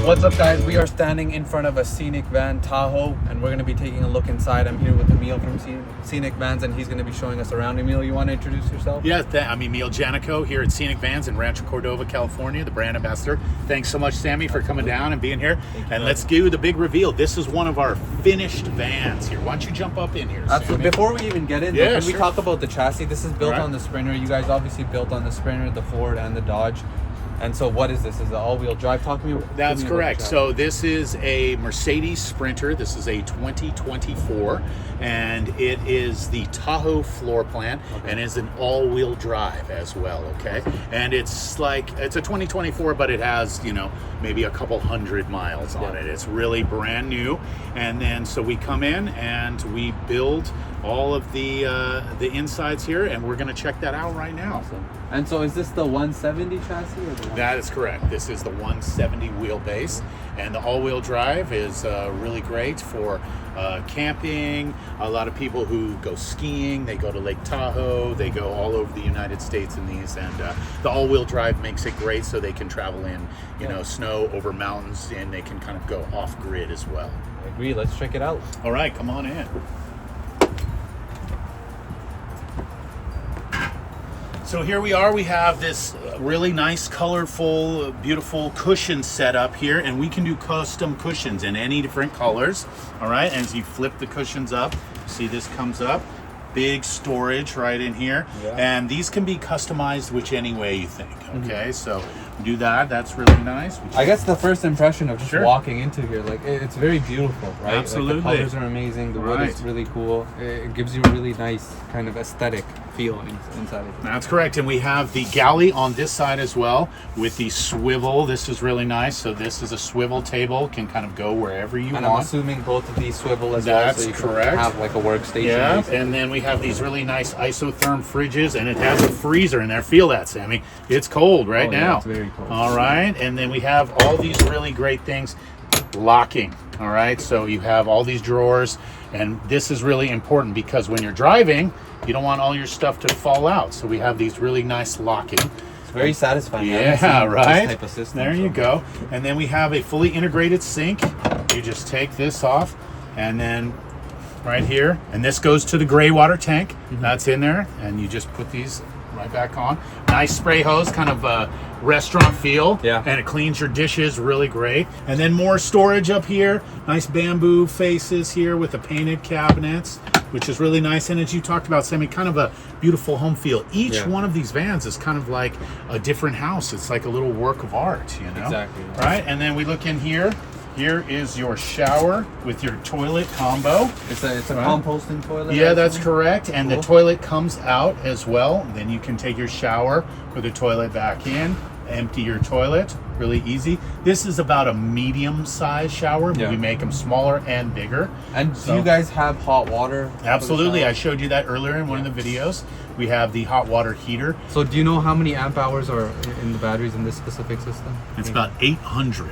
What's up, guys? We are standing in front of a Scenic van Tahoe, and we're going to be taking a look inside. I'm here with Emil from Scenic Vans, and he's going to be showing us around. Emil, you want to introduce yourself? Yeah, I'm Emil Janico here at Scenic Vans in Rancho Cordova, California, the brand ambassador. Thanks so much, Sammy, for coming down and being here. And let's do the big reveal. This is one of our finished vans here. Why don't you jump up in here, Absolutely. Sammy? Before we even get in, can we talk about the chassis? This is built on the Sprinter. You guys obviously built on the Sprinter, the Ford, and the Dodge. And so what is this? Is it all-wheel drive? Talk to me. That's correct. So this is a Mercedes Sprinter. This is a 2024, and it is the Tahoe floor plan, and is an all-wheel drive as well, okay? And it's a 2024, but it has, you know, maybe a couple hundred miles on it. It's really brand new. And then so we come in and we build all of the insides here, and we're going to check that out right now. Awesome. And so is this the 170 chassis? Or that is correct. This is the 170 wheelbase, and the all-wheel drive is really great for camping. A lot of people who go skiing, they go to Lake Tahoe, they go all over the United States in these, and the all-wheel drive makes it great so they can travel in, you know, snow over mountains, and they can kind of go off-grid as well. I agree. Let's check it out. All right, come on in. So here we are. We have this really nice, colorful, beautiful cushion set up here, and we can do custom cushions in any different colors. All right, and as you flip the cushions up, see this comes up. Big storage right in here, and these can be customized which any way you think. Okay, so do that. That's really nice. I guess the first impression of just walking into here, like, it's very beautiful, right? Absolutely. Like, the colors are amazing. The wood is really cool. It gives you a really nice kind of aesthetic feel inside of it. That's correct. And we have the Galley on this side as well with the swivel. This is really nice. So this is a swivel table, can kind of go wherever you want. And I'm assuming both of these swivel as well. That's so you correct. Can have like a workstation. Yeah, basically. and then we have these really nice isotherm fridges, and it has a freezer in there. Feel that, Sammy. It's cold right now. Yeah, it's very cold. All right, and then we have all these really great things. Locking. All right, so you have all these drawers, and this is really important because when you're driving, you don't want all your stuff to fall out. So we have these really nice locking. It's very satisfying. Yeah, right. This type of system, there you go. And then we have a fully integrated sink. You just take this off, and then right here, and this goes to the gray water tank. That's in there, and you just put these right back on. Nice spray hose, kind of a restaurant feel. Yeah. And it cleans your dishes really great. And then more storage up here. Nice bamboo faces here with the painted cabinets, which is really nice. And as you talked about, Sammy, kind of a beautiful home feel. Each one of these vans is kind of like a different house. It's like a little work of art, you know? Exactly. Right? And then we look in here. Here is your shower with your toilet combo. It's a composting toilet. Yeah, that's correct. And the toilet comes out as well. Then you can take your shower, put the toilet back in, empty your toilet. Really easy. This is about a medium-sized shower, but we make them smaller and bigger. And do you guys have hot water? Absolutely. I showed you that earlier in one of the videos. We have the hot water heater. So do you know how many amp hours are in the batteries in this specific system? It's about 800.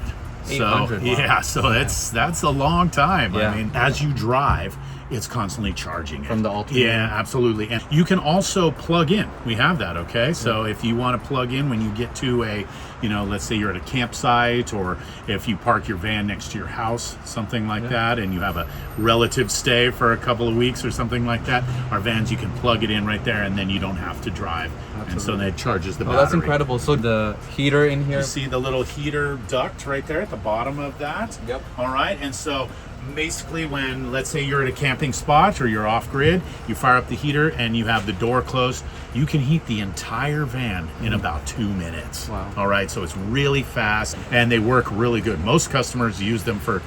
800, so yeah, so that's a long time. Yeah. I mean, as you drive, it's constantly charging from the alternator. Yeah, absolutely. And you can also plug in. We have that, okay? So if you want to plug in when you get to a, you know, let's say you're at a campsite, or if you park your van next to your house, something like that, and you have a relative stay for a couple of weeks or something like that, our vans, you can plug it in right there, and then you don't have to drive. Absolutely. And so that charges the battery. That's incredible. So the heater in here. You see the little heater duct right there at the bottom of that? Yep. All right, and so basically when, let's say you're at a camping spot or you're off grid, you fire up the heater and you have the door closed, you can heat the entire van in about 2 minutes. Wow. All right, so it's really fast and they work really good. Most customers use them for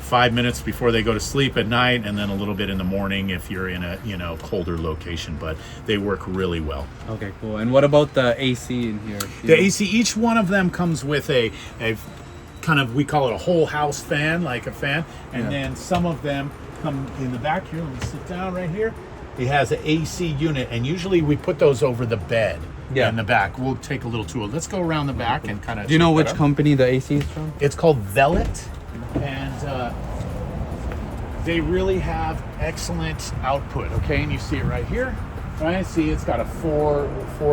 5 minutes before they go to sleep at night, and then a little bit in the morning if you're in a, you know, colder location, but they work really well. Okay, cool. And what about the AC in here? The AC, each one of them comes with a kind of, we call it a whole house fan, like a fan, and then some of them come in the back here. Let me sit down right here. It has an AC unit, and usually we put those over the bed in the back. We'll take a little tour. Let's go around the back and kind of. Do you know which company the AC is from? It's called Velvet, and they really have excellent output. Okay, and you see it right here. Right, see, it's got a four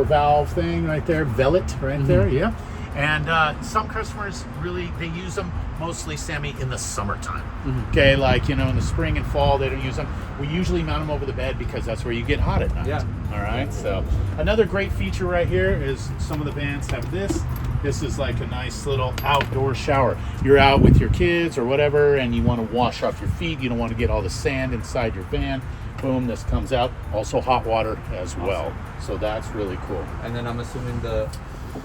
valve thing right there, Velvet right there, yeah. And some customers really, they use them mostly, Sammy, in the summertime. Okay, like, you know, in the spring and fall, they don't use them. We usually mount them over the bed because that's where you get hot at night. Yeah. All right, so another great feature right here is some of the vans have this. This is like a nice little outdoor shower. You're out with your kids or whatever, and you want to wash off your feet. You don't want to get all the sand inside your van. Boom, this comes out. Also hot water as well. So that's really cool. And then I'm assuming the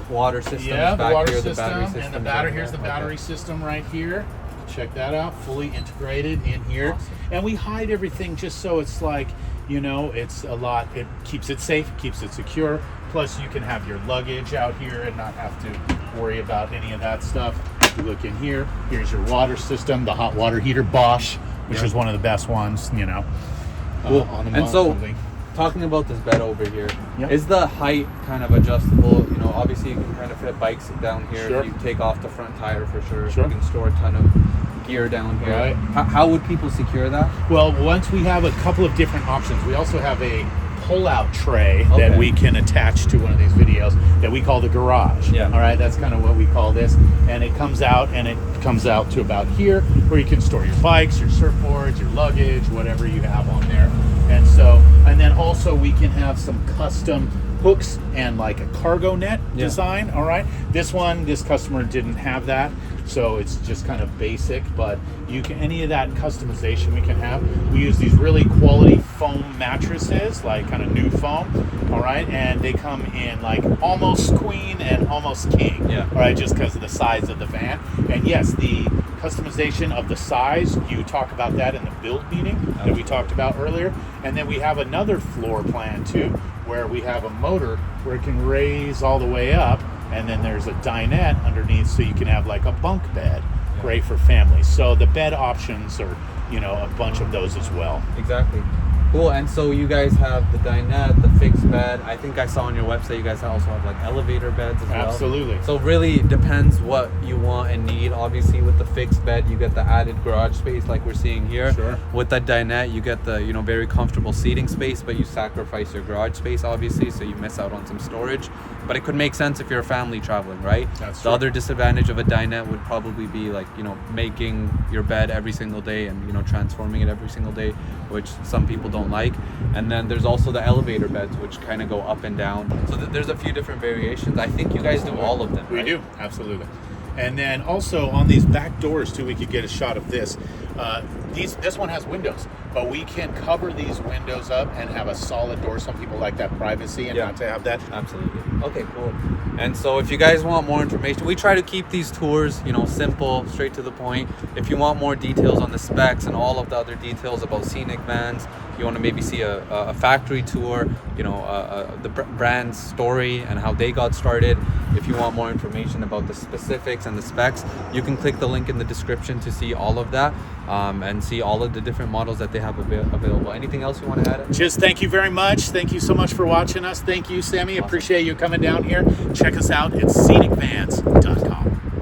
water system Yeah, is the back water here, system, the battery system. and the battery. Here's the battery system right here. Check that out, fully integrated in here. Awesome. And we hide everything just so it's like, you know, it's a lot. It keeps it safe, keeps it secure. Plus, you can have your luggage out here and not have to worry about any of that stuff. You look in here. Here's your water system, the hot water heater Bosch, which is one of the best ones, you know. Cool. On the And mall so, company. talking about this bed over here, Yep. is the height kind of adjustable? You know, obviously you can kind of fit bikes down here. Sure. You take off the front tire for sure. Sure. You can store a ton of gear down here. Right. How would people secure that? Well, once we have a couple of different options, we also have a pull-out tray that Okay. we can attach to one of these videos that we call the garage. Yeah. All right, that's kind of what we call this, and it comes out to about here, where you can store your bikes, your surfboards, your luggage, whatever you have on there. And then also we can have some custom hooks and like a cargo net design. All right, this customer didn't have that, so it's just kind of basic, but you can, any of that customization we can have. We use these really quality foam mattresses, like kind of new foam. All right, and they come in like almost queen and almost king. Yeah. All right, just because of the size of the van. And yes, the customization of the size, you talk about that in the build meeting that we talked about earlier. And then we have another floor plan too, where we have a motor where it can raise all the way up, and then there's a dinette underneath, so you can have like a bunk bed. Great for families. So the bed options are, you know, a bunch of those as well. Exactly. Cool. And so you guys have the dinette, the fixed bed. I think I saw on your website you guys also have like elevator beds as well. Absolutely. So really depends what you want and need. Obviously with the fixed bed you get the added garage space like we're seeing here. Sure. With that dinette you get the, you know, very comfortable seating space, but you sacrifice your garage space obviously, so you miss out on some storage. But it could make sense if you're a family traveling, right? That's the true. other disadvantage of a dinette would probably be like, you know, making your bed every single day and, you know, transforming it every single day, which some people don't like. And then there's also the elevator beds, which kind of go up and down. So there's a few different variations. I think you guys do all of them, We right? do, absolutely. And then also on these back doors too, we could get a shot of this. This one has windows, but we can cover these windows up and have a solid door. Some people like that privacy and not to have that. Absolutely. Okay, cool. And so if you guys want more information, we try to keep these tours, you know, simple, straight to the point. If you want more details on the specs and all of the other details about Scenic vans, you want to maybe see a factory tour, you know, the brand story and how they got started. If you want more information about the specifics and the specs, you can click the link in the description to see all of that and see all of the different models that they have available. Anything else you want to add? Just thank you very much. Thank you so much for watching us. Thank you, Sammy. Awesome. Appreciate you coming down here. Check us out at scenicvans.com.